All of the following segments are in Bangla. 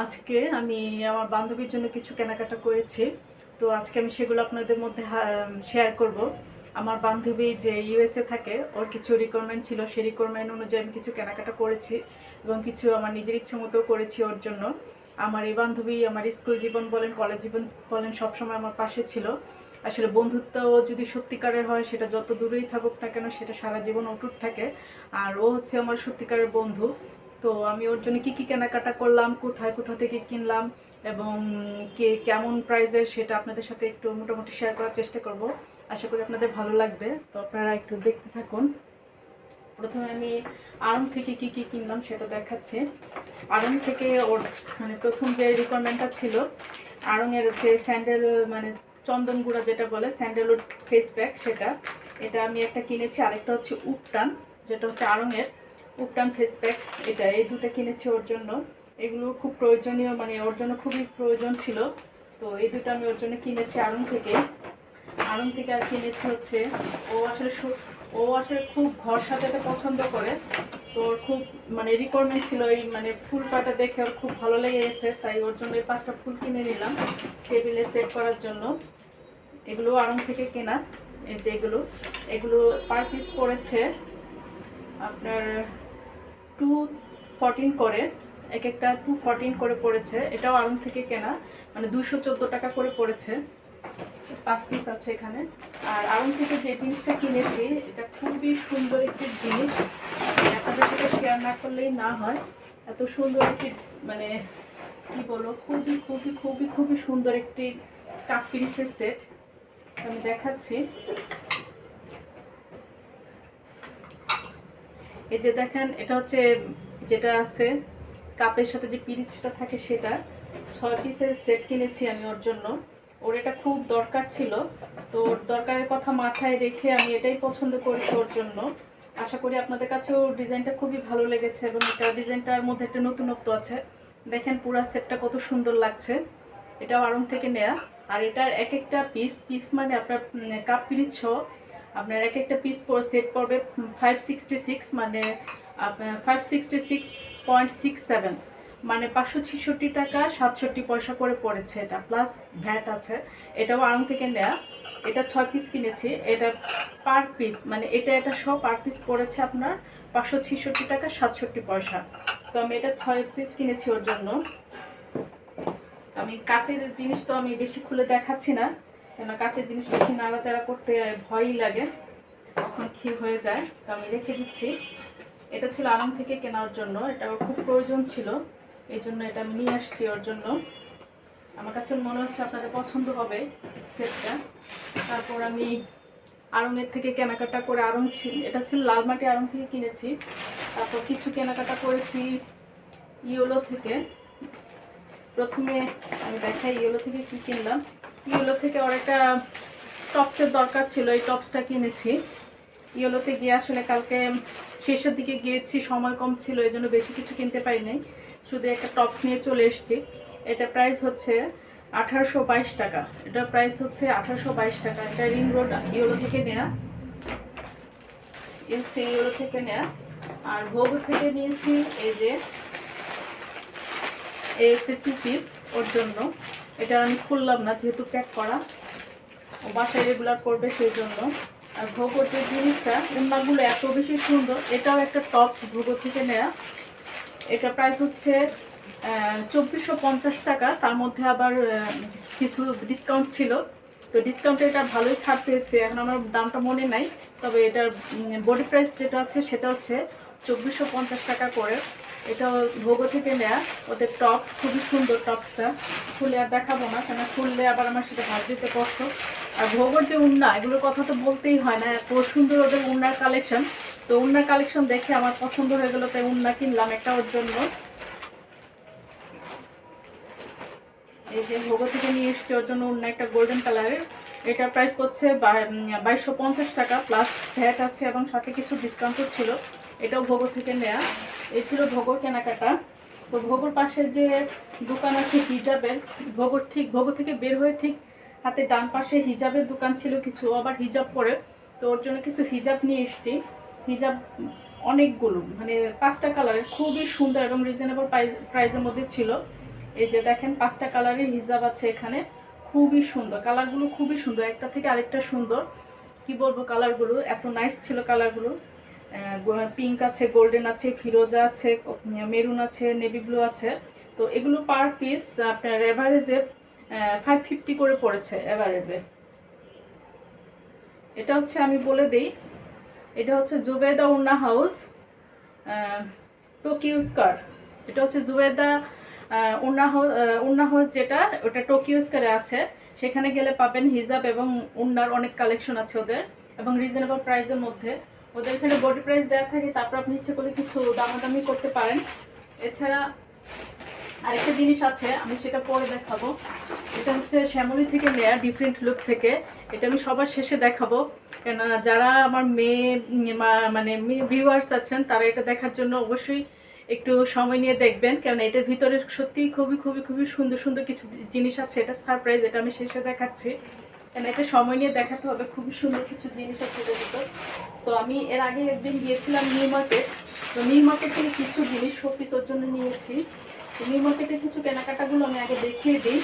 আজকে আমি আমার বান্ধবীর জন্য কিছু কেনাকাটা করেছি। তো আজকে আমি সেগুলো আপনাদের মধ্যে শেয়ার করব। আমার বান্ধবী যে ইউএসএ থাকে, ওর কিছু রিকোয়ারমেন্ট ছিল, সেই রিকোয়ারমেন্ট অনুযায়ী আমি কিছু কেনাকাটা করেছি এবং কিছু আমার নিজের ইচ্ছে মতো করেছি ওর জন্য। আমার এই বান্ধবী আমার স্কুল জীবন বলেন, কলেজ জীবন বলেন, সবসময় আমার পাশে ছিল। আসলে বন্ধুত্ব যদি সত্যিকারের হয়, সেটা যত দূরেই থাকুক না কেন, সেটা সারা জীবন অটুট থাকে। আর ও হচ্ছে আমার সত্যিকারের বন্ধু। তো আমি ওর জন্য কী কী কেনাকাটা করলাম, কোথা থেকে কিনলাম এবং কেমন প্রাইসের, সেটা আপনাদের সাথে একটু মোটামুটি শেয়ার করার চেষ্টা করব। আশা করি আপনাদের ভালো লাগবে। তো আপনারা একটু দেখতে থাকুন। প্রথমে আমি আড়ং থেকে কি কি কিনলাম সেটা দেখাচ্ছি। আড়ং থেকে ওর প্রথম যে রিকোয়ারমেন্টটা ছিল, আড়ংয়ের যে স্যান্ডেল চন্দন গুঁড়া যেটা বলে স্যান্ডেলউড ফেস প্যাক, এটা আমি একটা কিনেছি। আরেকটা হচ্ছে উপটান, যেটা হচ্ছে আড়ংয়ের উপটান ফেস প্যাক। এই দুটো কিনেছি ওর জন্য। এগুলো খুব প্রয়োজনীয়, ওর জন্য খুবই প্রয়োজন ছিল। তো এই দুটো আমি ওর জন্য কিনেছি আড়ং থেকে। আর কিনেছি হচ্ছে, ও আসলে খুব ঘর সাজাতে পছন্দ করে। তো ওর খুব রিকোয়ারমেন্ট ছিল, এই ফুল পাটা দেখে ওর খুব ভালো লেগে গেছে, তাই ওর জন্য এই 5টা ফুল কিনে নিলাম টেবিলে সেট করার জন্য। এগুলো আড়ং থেকে কেনা। এই যে এগুলো পার পিস পড়েছে আপনার 214 করে, এক একটা 214 করে পড়েছে। এটাও আড়ং থেকে কেনা, 214 টাকা করে পড়েছে। 5 পিস আছে এখানে। আর আড়ং থেকে যে জিনিসটা কিনেছি, এটা খুবই সুন্দর একটি জিনিস, আপনাদের সাথে শেয়ার না করলেই না হয়। এত সুন্দর একটি কি বলবো, খুবই খুবই খুবই খুবই সুন্দর একটি কাপ পিরিসের সেট আমি দেখাচ্ছি। এই যে দেখেন, এটা হচ্ছে যেটা আছে কাপের সাথে যে পিরিচটা থাকে, সেটা 6 পিসের সেট কিনেছি আমি ওর জন্য। ওর এটা খুব দরকার ছিল, তো ওর দরকারের কথা মাথায় রেখে আমি এটাই পছন্দ করেছি ওর জন্য। আশা করি আপনাদের কাছেও ডিজাইনটা খুবই ভালো লেগেছে এবং এটা ডিজাইনটার মধ্যে একটা নতুনত্ব আছে। দেখেন পুরো সেটটা কত সুন্দর লাগছে। এটাও আড়ং থেকে নেয়া। আর এটার এক একটা পিস আপনার কাপ পিরিচ সহ আপনার এক একটা পিস সেট পড়বে 566, আপনার 566.67, 566 টাকা 67 পয়সা করে পড়েছে। এটা প্লাস ভ্যাট আছে। এটাও আড়ং থেকে নেয়া। এটা 6 পিস কিনেছি। এটা পার পিস এটা সব পার পিস পড়েছে আপনার 566 টাকা 67 পয়সা। তো আমি এটা 6 পিস কিনেছি ওর জন্য। আমি কাচের জিনিস তো আমি বেশি খুলে দেখাচ্ছি না, কেন কাচের জিনিস বেশি নাড়াচাড়া করতে ভয়ই লাগে, তখন ক্ষীর হয়ে যায়। তো আমি রেখে দিচ্ছি। এটা ছিল আড়ং থেকে কেনার জন্য, এটা ওর খুব প্রয়োজন ছিল, এই জন্য এটা আমি নিয়ে আসছি ওর জন্য। আমার কাছে মনে হচ্ছে আপনাদের পছন্দ হবে সেটটা। তারপর আমি আড়ংয়ের থেকে কেনাকাটা করে, এটা ছিল লালমাটি আড়ং থেকে কিনেছি। তারপর কিছু কেনাকাটা করেছি ইয়েলো থেকে। প্রথমে আমি দেখাই ইয়েলো থেকে কী কিনলাম। ইয়েলো থেকে ওর একটা টপসের দরকার ছিল, এই টপসটা কিনেছি। ইয়েলোতে গিয়ে আসলে কালকে শেষের দিকে গিয়েছি, সময় কম ছিল, এই জন্য বেশি কিছু কিনতে পারি নাই, শুধু একটা টপস নিয়ে চলে এসেছি। এটা প্রাইস হচ্ছে 1822 টাকা। এটা প্রাইস হচ্ছে 1822 টাকা। এটা রিং রোড ইয়েলো থেকে নেয়া। ইয়েলো থেকে নেয়া। আর ভোগ থেকে নিয়েছি এই যে এই 2 পিস ওর জন্য। এটা আমি খুললাম না, যেহেতু প্যাক করা, ও বাসায় রেগুলার করবে সেই জন্য। আর ভোগর যে জিনিসটা, উন্নাগুলো এত বেশি সুন্দর। এটাও একটা টপস ভোগর থেকে নেয়া। এটা প্রাইস হচ্ছে 2450 টাকা। তার মধ্যে আবার কিছু ডিসকাউন্ট ছিল, তো ডিসকাউন্টে এটা ভালোই ছাড় পেয়েছে। এখন আমার দামটা মনে নাই, তবে এটার বডি প্রাইস যেটা আছে সেটা হচ্ছে 2450 টাকা করে। এটা ভোগো থেকে নেয়া। ওদের টপস খুবই সুন্দর, টপসটা খুলে আর দেখাবো না, কেন খুললে আবার আমার সেটা ভাজ দিতে কষ্ট। আর ভোগর যে উন্না, এগুলোর কথা তো বলতেই হয় না, এত সুন্দর ওদের উন্নার কালেকশন। তো উন্নার কালেকশন দেখে আমার পছন্দ হয়ে গেলো, তাই উন্না কিনলাম একটা ওর জন্য। এই যে ভোগো থেকে নিয়ে এসছি ওর জন্য উন্না একটা গোল্ডেন কালারের। এটা প্রাইস করছে 2250 টাকা, প্লাস ভ্যাট আছে এবং সাথে কিছু ডিসকাউন্টও ছিল। এটাও ভোগো থেকে নেয়া। এই ছিল ভোগোর কেনাকাটা। তো ভোগোর পাশে যে দোকান আছে হিজাবের, ভোগো থেকে বের হয়ে ঠিক হাতে ডান পাশে হিজাবের দোকান ছিল কিছু, আবার হিজাব পরে। তো ওর জন্য কিছু হিজাব নিয়ে এসছি। হিজাব অনেকগুলো, 5টা কালারের, খুবই সুন্দর এবং রিজনেবল প্রাইসের মধ্যে ছিল। এই যে দেখেন 5টা কালারের হিজাব আছে এখানে, খুবই সুন্দর কালারগুলো, খুবই সুন্দর, একটা থেকে আরেকটা সুন্দর। কি বলবো, কালারগুলো এত নাইস ছিল কালারগুলো। পিঙ্ক আছে, গোল্ডেন আছে, ফিরোজা আছে, মেরুন আছে, নেভি ব্লু আছে। তো এগুলো পার পিস আপনার এভারেজে 550 করে পড়েছে এভারেজে। এটা হচ্ছে আমি বলে দিই, এটা হচ্ছে জুবেদা উন্না হাউস টোকিও স্কার। এটা হচ্ছে জুবেদা উন্না হাউস, যেটা ওটা টোকিও স্কারে আছে। সেখানে গেলে পাবেন হিজাব এবং উন্নার অনেক কালেকশন আছে ওদের, এবং রিজনেবল প্রাইসের মধ্যে। ওদের এখানে বডি প্রাইস দেওয়া থাকে, তারপর আপনি ইচ্ছে করলে কিছু দামাদামি করতে পারেন। এছাড়া আরেকটা জিনিস আছে, আমি সেটা পরে দেখাবো। এটা হচ্ছে শ্যামলী থেকে নেয়া, ডিফারেন্ট লুক থেকে। এটা আমি সবার শেষে দেখাবো, কেননা যারা আমার মেয়ে মানে মেয়ে ভিউয়ার্স আছেন তারা এটা দেখার জন্য অবশ্যই একটু সময় নিয়ে দেখবেন, কারণ এটার ভিতরে সত্যিই খুবই খুবই খুবই সুন্দর সুন্দর কিছু জিনিস আছে। এটা সারপ্রাইজ, এটা আমি শেষে দেখাচ্ছি, কেন এটা সময় নিয়ে দেখাতে হবে। খুবই সুন্দর কিছু জিনিস আছে এটার ভিতর। তো আমি এর আগে একদিন গিয়েছিলাম নিউ মার্কেট, তো নিউ মার্কেট থেকে কিছু জিনিস শোপিসের জন্য নিয়েছি। তো নিউ মার্কেটে কিছু কেনাকাটাগুলো আমি আগে দেখিয়ে দিই।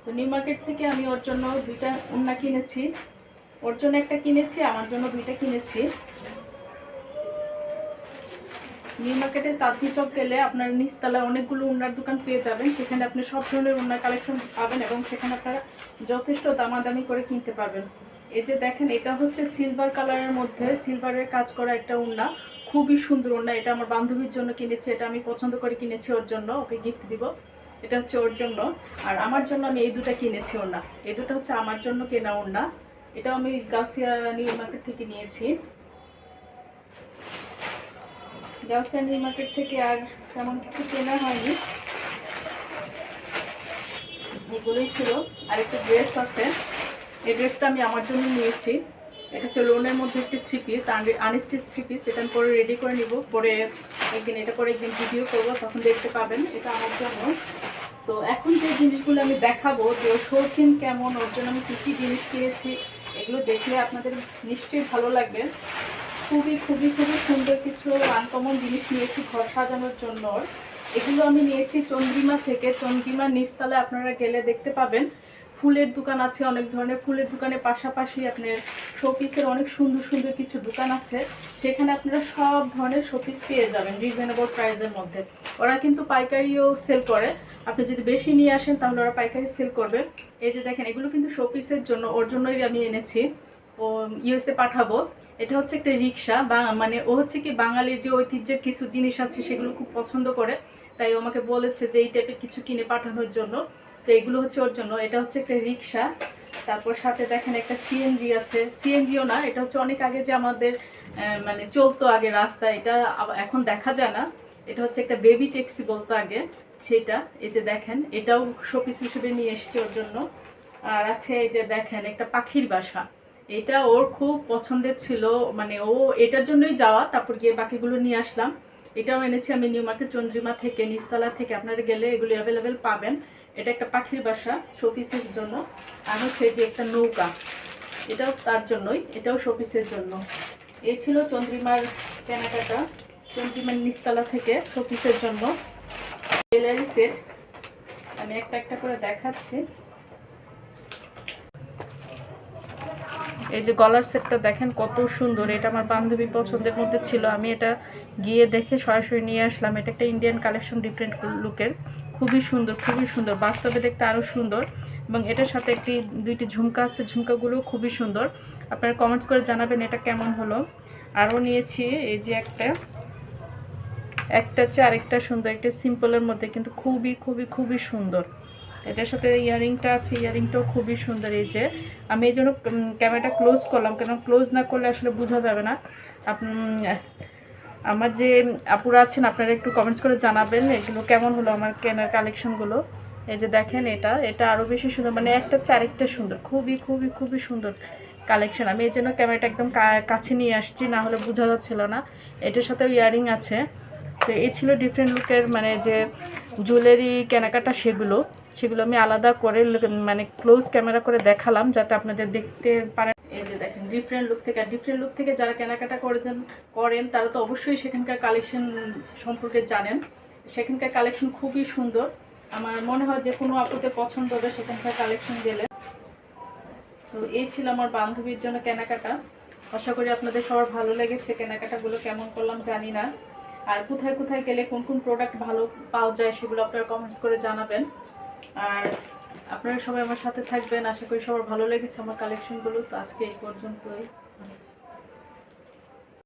তো নিউ মার্কেট থেকে আমি ওর জন্য 2টা ওড়না কিনেছি, ওর জন্য একটা কিনেছি, আমার জন্য 2টা কিনেছি। নিউ মার্কেটে চাঁদনি চক গেলে আপনার নিচতলায় অনেকগুলো ওড়নার দোকান পেয়ে যাবেন, সেখানে আপনি সব ধরনের ওড়নার কালেকশন পাবেন এবং সেখানে আপনারা যথেষ্ট দামাদামি করে কিনতে পারবেন। এই যে দেখেন, এটা হচ্ছে সিলভার কালারের মধ্যে সিলভারের কাজ করা একটা ওড়না, খুবই সুন্দর ওড়না। এটা আমার বান্ধবীর জন্য কিনেছি, এটা আমি পছন্দ করে কিনেছি ওর জন্য, ওকে গিফট দিব। এটা হচ্ছে ওর জন্য, আর আমার জন্য আমি এই 2টা কিনেছি ওড়না। এই 2টা হচ্ছে আমার জন্য কেনা ওড়না, এটাও আমি গাউসিয়া নিউ মার্কেট থেকে নিয়েছি। গাউসিয়া নিউ মার্কেট থেকে আর তেমন কিছু কেনা হয়নি, এগুলোই ছিল। আর একটা ড্রেস আছে, এই ড্রেসটা আমি আমার জন্য নিয়েছি। এটা হচ্ছে লোনের মধ্যে একটি 3 পিস, আনস্টিচ 3 পিস। এটা আমি পরে রেডি করে নিব, পরে একদিন এটা পরে একদিন ভিডিও করবো, তখন দেখতে পাবেন। এটা আমার জন্য। তো এখন যে জিনিসগুলো আমি দেখাবো, যে ওর শৌখিন কেমন, ওর জন্য আমি কী কী জিনিস কিনেছি, এগুলো দেখলে আপনাদের নিশ্চয়ই ভালো লাগবে। খুবই খুবই খুবই সুন্দর কিছু আনকমন জিনিস নিয়েছি ঘর সাজানোর জন্য। এগুলো আমি নিয়েছি চন্দ্রিমা থেকে। চন্দ্রিমার নিচতলায় আপনারা গেলে দেখতে পাবেন ফুলের দোকান আছে, অনেক ধরনের ফুলের দোকানের পাশাপাশি আপনার শোপিসের অনেক সুন্দর সুন্দর কিছু দোকান আছে। সেখানে আপনারা সব ধরনের শোপিস পেয়ে যাবেন রিজনেবল প্রাইসের মধ্যে। ওরা কিন্তু পাইকারিও সেল করে, আপনি যদি বেশি নিয়ে আসেন তাহলে ওরা পাইকারি সেল করবে। এই যে দেখেন, এগুলো কিন্তু শোপিসের জন্য, ওর জন্যই আমি এনেছি, ও ইউএসএ পাঠাবো। এটা হচ্ছে একটা রিক্সা, বা মানে ও হচ্ছে কি বাঙালির যে ঐতিহ্যের কিছু জিনিস আছে সেগুলো খুব পছন্দ করে, তাই ও আমাকে বলেছে যে এই টাইপের কিছু কিনে পাঠানোর জন্য। তো এগুলো হচ্ছে ওর জন্য। এটা হচ্ছে একটা রিক্সা, তারপর সাথে দেখেন একটা সিএনজি আছে। সিএনজিও না, এটা হচ্ছে অনেক আগে যে আমাদের মানে চলতো আগে রাস্তায়, এটা এখন দেখা যায় না। এটা হচ্ছে একটা বেবি ট্যাক্সি বলতো আগে, সেটা। এই যে দেখেন, এটাও শোপিস হিসেবে নিয়ে এসেছি ওর জন্য। আর আছে এই যে দেখেন একটা পাখির বাসা, এটা ওর খুব পছন্দের ছিল, মানে ও এটার জন্যই যাওয়া, তারপর গিয়ে বাকিগুলো নিয়ে আসলাম। এটাও এনেছি আমি নিউ মার্কেট চন্দ্রিমা থেকে, নিচতলা থেকে। আপনারা গেলে এগুলো অ্যাভেলেবেল পাবেন। এটা একটা পাখির বাসা শোপিসের জন্য। আর হচ্ছে যে একটা নৌকা, এটাও তার জন্যই, এটাও শোপিসের জন্য। এই ছিল চন্দ্রিমার কেনাকাটা, চন্দ্রিমার নিচতলা থেকে শোপিসের জন্য। জুয়েলারি সেট আমি একটা একটা করে দেখাচ্ছি। এই যে গলার সেটটা দেখেন কত সুন্দর, এটা আমার বান্ধবী পছন্দের মধ্যে ছিল, আমি এটা গিয়ে দেখে সরাসরি নিয়ে আসলাম। এটা একটা ইন্ডিয়ান কালেকশন, ডিফারেন্ট লুকের, খুবই সুন্দর খুবই সুন্দর, বাস্তবে দেখতে আরও সুন্দর। এবং এটার সাথে 2টি ঝুমকা আছে, ঝুমকাগুলো খুবই সুন্দর। আপনারা কমেন্টস করে জানাবেন এটা কেমন হলো। আরও নিয়েছি এই যে একটা হচ্ছে আরেকটা সুন্দর, একটা সিম্পলের মধ্যে কিন্তু খুবই খুবই খুবই সুন্দর। এটার সাথে ইয়াররিংটা আছে, ইয়াররিংটাও খুবই সুন্দর। এই যে আমি এই জন্য ক্যামেরাটা ক্লোজ করলাম, কেন ক্লোজ না করলে আসলে বোঝা যাবে না। আমার যে আপুরা আছেন আপনারা একটু কমেন্টস করে জানাবেন এগুলো কেমন হলো আমার কেনার কালেকশনগুলো। এই যে দেখেন, এটা আরও বেশি সুন্দর, মানে একটা হচ্ছে আরেকটা সুন্দর, খুবই খুবই খুবই সুন্দর কালেকশন। আমি এই জন্য ক্যামেরাটা একদম কাছে নিয়ে আসছি, না হলে বোঝা যাচ্ছিল না। এটার সাথেও ইয়াররিং আছে। তো এই ছিল ডিফারেন্ট লুকের মানে যে জুয়েলারি কেনাকাটা, সেগুলো আমি আলাদা করে মানে ক্লোজ ক্যামেরা করে দেখালাম যাতে আপনাদের দেখতে পারেন। এই যে দেখেন ডিফারেন্ট লুক থেকে। আর ডিফারেন্ট লুক থেকে যারা কেনাকাটা করেন তারা তো অবশ্যই সেখানকার কালেকশন সম্পর্কে জানেন। সেখানকার কালেকশন খুবই সুন্দর, আমার মনে হয় যে কোনো আপুদের পছন্দ হবে সেখানকার কালেকশন গেলে। তো এই ছিল আমার বান্ধবীর জন্য কেনাকাটা। আশা করি আপনাদের সবার ভালো লেগেছে। কেনাকাটাগুলো কেমন করলাম জানি না। আর কোথায় কোথায় গেলে কোন কোন প্রোডাক্ট ভালো পাওয়া যায় সেগুলো আপনারা কমেন্টস করে জানাবেন। আর আপনারা সবাই আমার সাথে থাকবেন। আশা করি সবার ভালো লেগেছে আমার কালেকশনগুলো। তো আজকে এই পর্যন্তই।